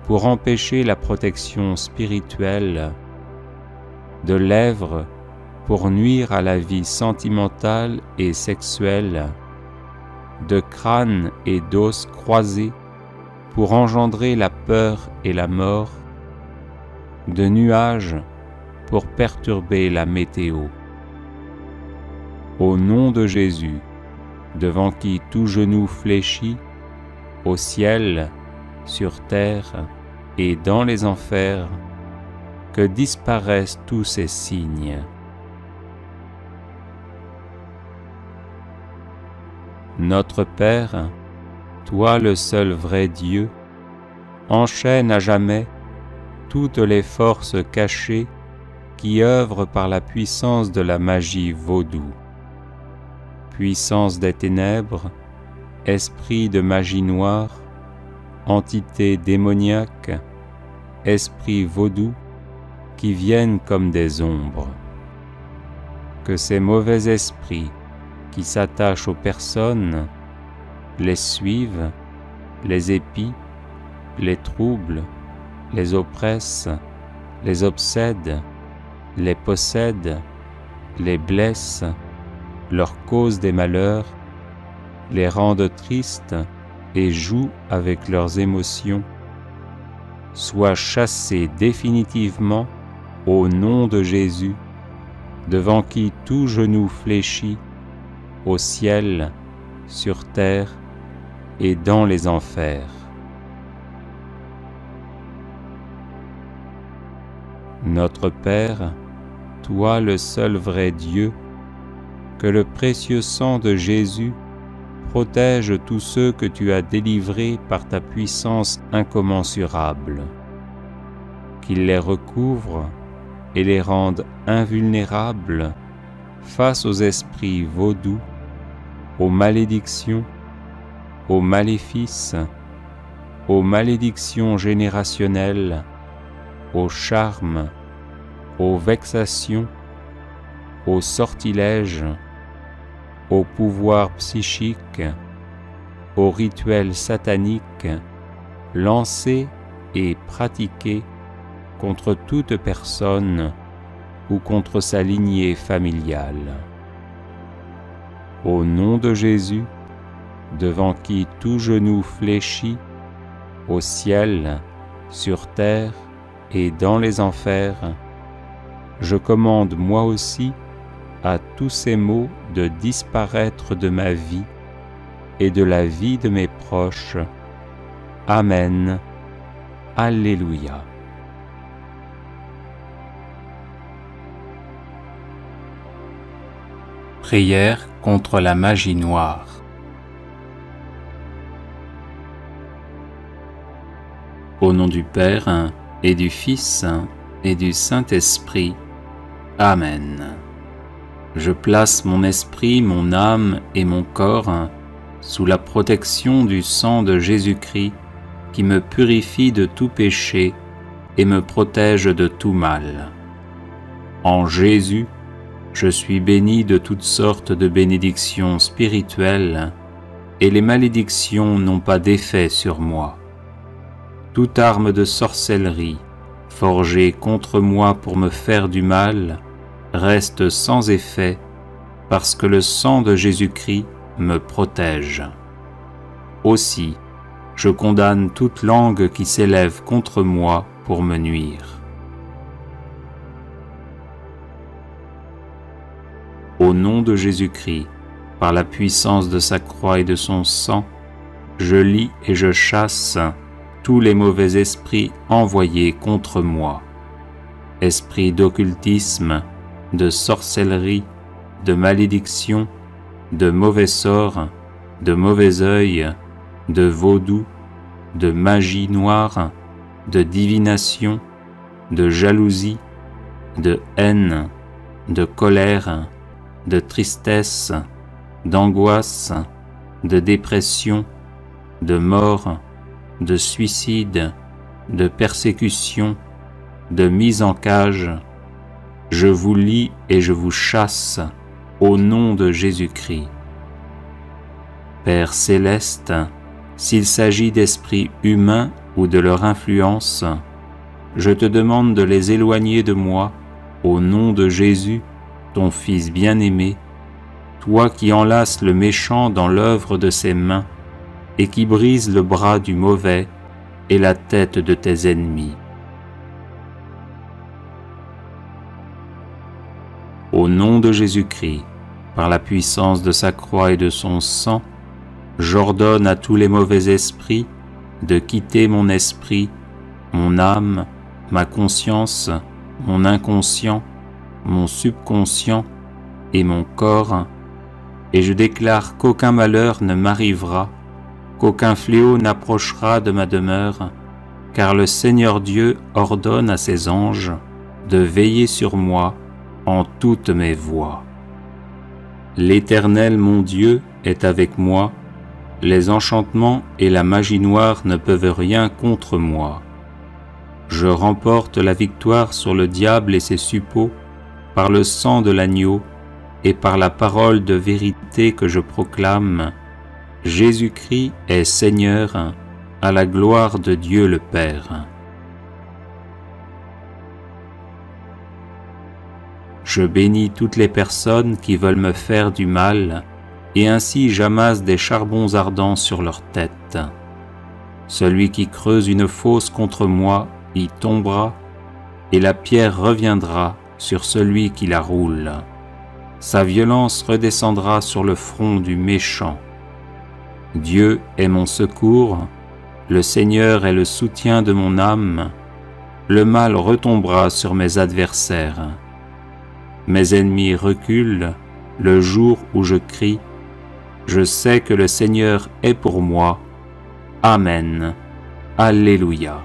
Speaker 1: pour empêcher la protection spirituelle, de lèvres pour nuire à la vie sentimentale et sexuelle, de crânes et d'os croisés pour engendrer la peur et la mort, de nuages pour perturber la météo. Au nom de Jésus, devant qui tout genou fléchit, au ciel, sur terre et dans les enfers, que disparaissent tous ces signes. Notre Père, toi le seul vrai Dieu, enchaîne à jamais toutes les forces cachées qui œuvrent par la puissance de la magie vaudou. Puissance des ténèbres, esprit de magie noire, entité démoniaque, esprit vaudou, qui viennent comme des ombres. Que ces mauvais esprits qui s'attachent aux personnes les suivent, les épient, les troublent, les oppressent, les obsèdent, les possèdent, les blessent, leur causent des malheurs, les rendent tristes et jouent avec leurs émotions, soient chassés définitivement au nom de Jésus, devant qui tout genou fléchit, au ciel, sur terre et dans les enfers. Notre Père, toi le seul vrai Dieu, que le précieux sang de Jésus protège tous ceux que tu as délivrés par ta puissance incommensurable, qu'il les recouvre et les rende invulnérables face aux esprits vaudous, aux malédictions, aux maléfices, aux malédictions générationnelles, aux charmes, aux vexations, aux sortilèges, aux pouvoirs psychiques, aux rituels sataniques, lancés et pratiqués contre toute personne ou contre sa lignée familiale. Au nom de Jésus, devant qui tout genou fléchit, au ciel, sur terre et dans les enfers, je commande moi aussi à tous ces maux de disparaître de ma vie et de la vie de mes proches. Amen. Alléluia. Prière contre la magie noire. Au nom du Père et du Fils et du Saint-Esprit. Amen. Je place mon esprit, mon âme et mon corps sous la protection du sang de Jésus-Christ qui me purifie de tout péché et me protège de tout mal. En Jésus, je suis béni de toutes sortes de bénédictions spirituelles et les malédictions n'ont pas d'effet sur moi. Toute arme de sorcellerie forgée contre moi pour me faire du mal reste sans effet parce que le sang de Jésus-Christ me protège. Aussi, je condamne toute langue qui s'élève contre moi pour me nuire. Au nom de Jésus-Christ, par la puissance de sa croix et de son sang, je lis et je chasse tous les mauvais esprits envoyés contre moi. Esprits d'occultisme, de sorcellerie, de malédiction, de mauvais sorts, de mauvais œil, de vaudou, de magie noire, de divination, de jalousie, de haine, de colère, de tristesse, d'angoisse, de dépression, de mort, de suicide, de persécution, de mise en cage. Je vous lie et je vous chasse au nom de Jésus-Christ. Père céleste, s'il s'agit d'esprits humains ou de leur influence, je te demande de les éloigner de moi au nom de Jésus, ton Fils bien-aimé, toi qui enlaces le méchant dans l'œuvre de ses mains et qui brises le bras du mauvais et la tête de tes ennemis. Au nom de Jésus-Christ, par la puissance de sa croix et de son sang, j'ordonne à tous les mauvais esprits de quitter mon esprit, mon âme, ma conscience, mon inconscient, mon subconscient et mon corps, et je déclare qu'aucun malheur ne m'arrivera, qu'aucun fléau n'approchera de ma demeure, car le Seigneur Dieu ordonne à ses anges de veiller sur moi en toutes mes voies. L'Éternel mon Dieu est avec moi, les enchantements et la magie noire ne peuvent rien contre moi. Je remporte la victoire sur le diable et ses suppôts par le sang de l'agneau et par la parole de vérité que je proclame. Jésus-Christ est Seigneur, à la gloire de Dieu le Père. Je bénis toutes les personnes qui veulent me faire du mal, et ainsi j'amasse des charbons ardents sur leur tête. Celui qui creuse une fosse contre moi y tombera, et la pierre reviendra sur celui qui la roule. Sa violence redescendra sur le front du méchant. Dieu est mon secours, le Seigneur est le soutien de mon âme. Le mal retombera sur mes adversaires. Mes ennemis reculent le jour où je crie. Je sais que le Seigneur est pour moi. Amen. Alléluia.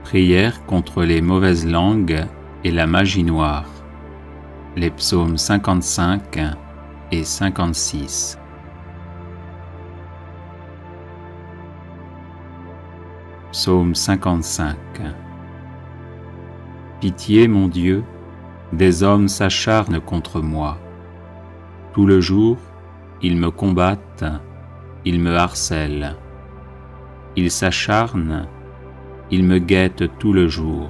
Speaker 1: Prière contre les mauvaises langues et la magie noire. Les psaumes 55 et 56. Psaume 55. Pitié, mon Dieu, des hommes s'acharnent contre moi. Tout le jour, ils me combattent, ils me harcèlent. Ils s'acharnent, ils me guettent tout le jour.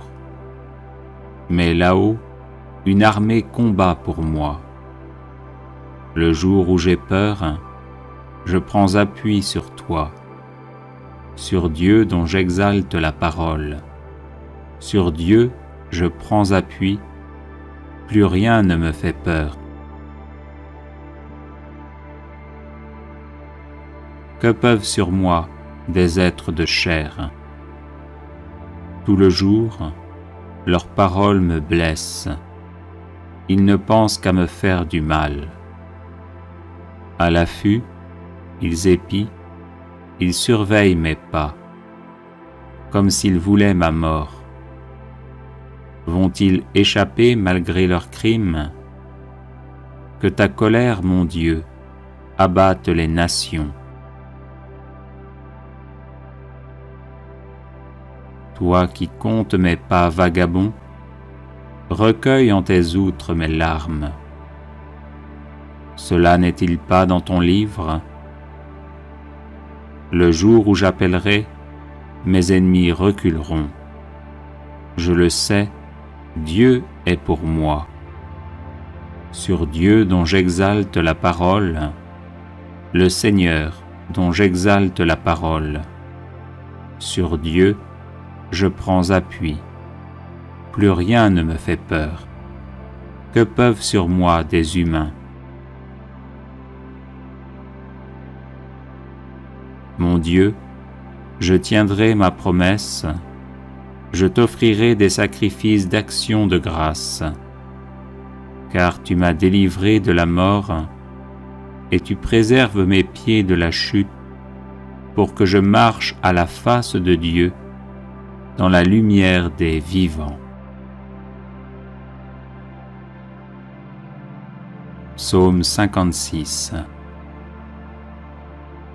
Speaker 1: Mais là-haut, une armée combat pour moi. Le jour où j'ai peur, je prends appui sur toi, sur Dieu dont j'exalte la parole. Sur Dieu, je prends appui, plus rien ne me fait peur. Que peuvent sur moi des êtres de chair? Tout le jour, leurs paroles me blessent. Ils ne pensent qu'à me faire du mal. À l'affût, ils épient, ils surveillent mes pas, comme s'ils voulaient ma mort. Vont-ils échapper malgré leurs crimes? Que ta colère, mon Dieu, abatte les nations. Toi qui comptes mes pas vagabonds, recueille en tes outres mes larmes. Cela n'est-il pas dans ton livre? Le jour où j'appellerai, mes ennemis reculeront. Je le sais, Dieu est pour moi. Sur Dieu dont j'exalte la parole, le Seigneur dont j'exalte la parole. Sur Dieu, je prends appui. Plus rien ne me fait peur. Que peuvent sur moi des humains? Mon Dieu, je tiendrai ma promesse, je t'offrirai des sacrifices d'action de grâce, car tu m'as délivré de la mort et tu préserves mes pieds de la chute pour que je marche à la face de Dieu dans la lumière des vivants. Psaume 56.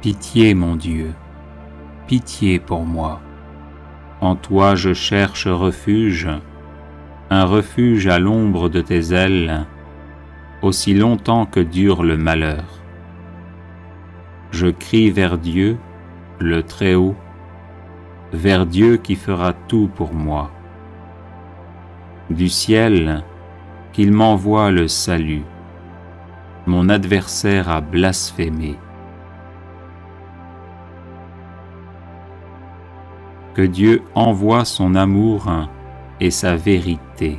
Speaker 1: Pitié, mon Dieu, pitié pour moi. En toi je cherche refuge, un refuge à l'ombre de tes ailes, aussi longtemps que dure le malheur. Je crie vers Dieu, le Très-Haut, vers Dieu qui fera tout pour moi. Du ciel, qu'il m'envoie le salut. Mon adversaire a blasphémé. Que Dieu envoie son amour et sa vérité.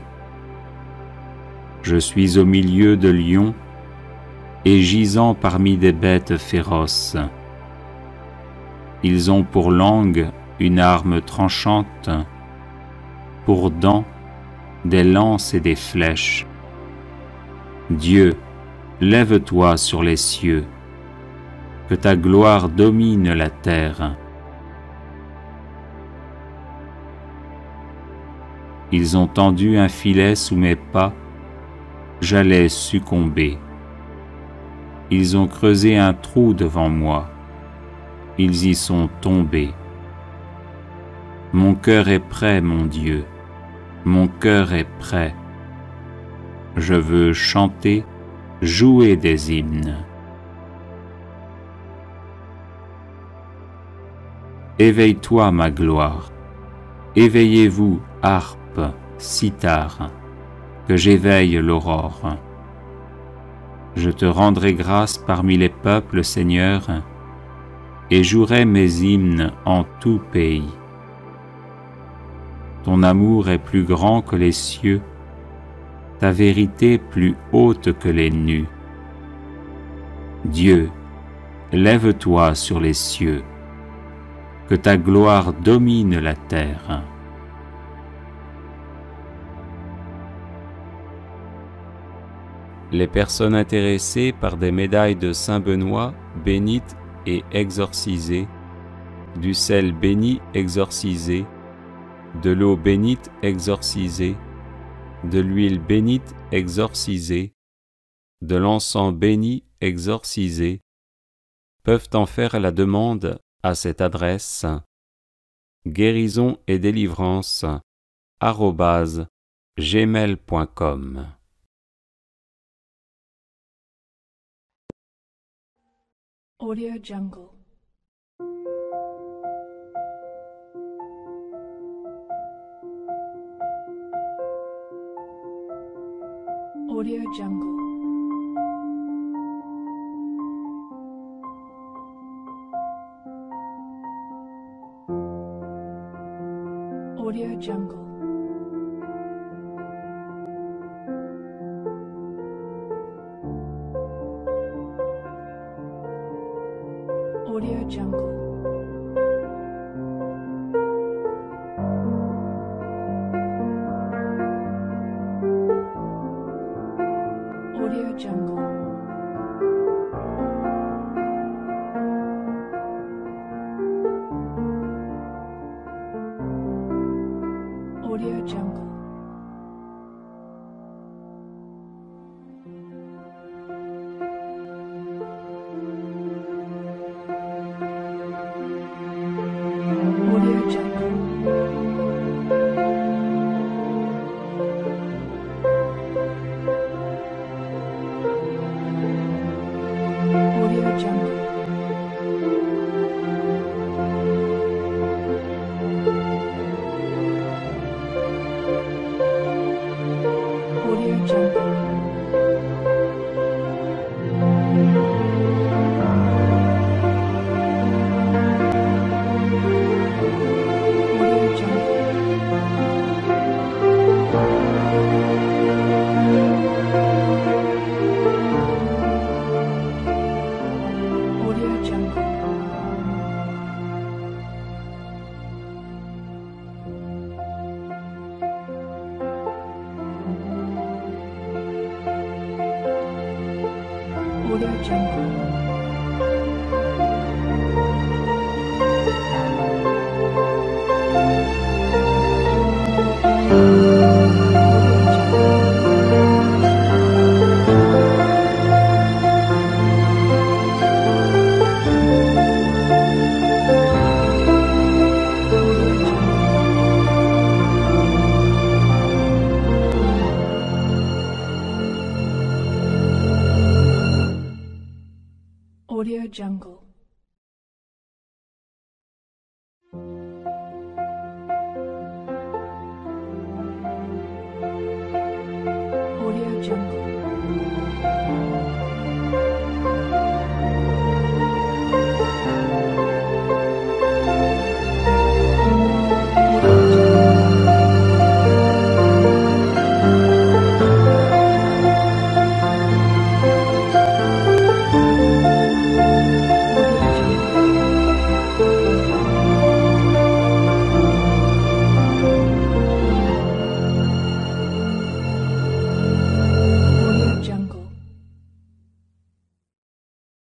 Speaker 1: Je suis au milieu de lions et gisant parmi des bêtes féroces. Ils ont pour langue une arme tranchante, pour dents des lances et des flèches. Dieu, lève-toi sur les cieux, que ta gloire domine la terre. Ils ont tendu un filet sous mes pas, j'allais succomber. Ils ont creusé un trou devant moi, ils y sont tombés. Mon cœur est prêt, mon Dieu, mon cœur est prêt. Je veux chanter, jouer des hymnes. Éveille-toi, ma gloire, éveillez-vous, harpe, cithare, que j'éveille l'aurore. Je te rendrai grâce parmi les peuples, Seigneur, et jouerai mes hymnes en tout pays. Ton amour est plus grand que les cieux, ta vérité plus haute que les nues. Dieu, lève-toi sur les cieux, que ta gloire domine la terre. Les personnes intéressées par des médailles de Saint Benoît, bénites et exorcisées, du sel béni exorcisé, de l'eau bénite exorcisée, de l'huile bénite exorcisée, de l'encens béni exorcisé, peuvent en faire la demande à cette adresse guérison et délivrance @gmail.com.
Speaker 3: Audio Jungle. Audio Jungle. Audio Jungle. Audio Jungle. Audio Jungle. Audio Jungle. Audio Jungle. Audio Jungle. Audio Jungle. Audio Jungle. Audio Jungle. Audio Jungle. Audio Jungle.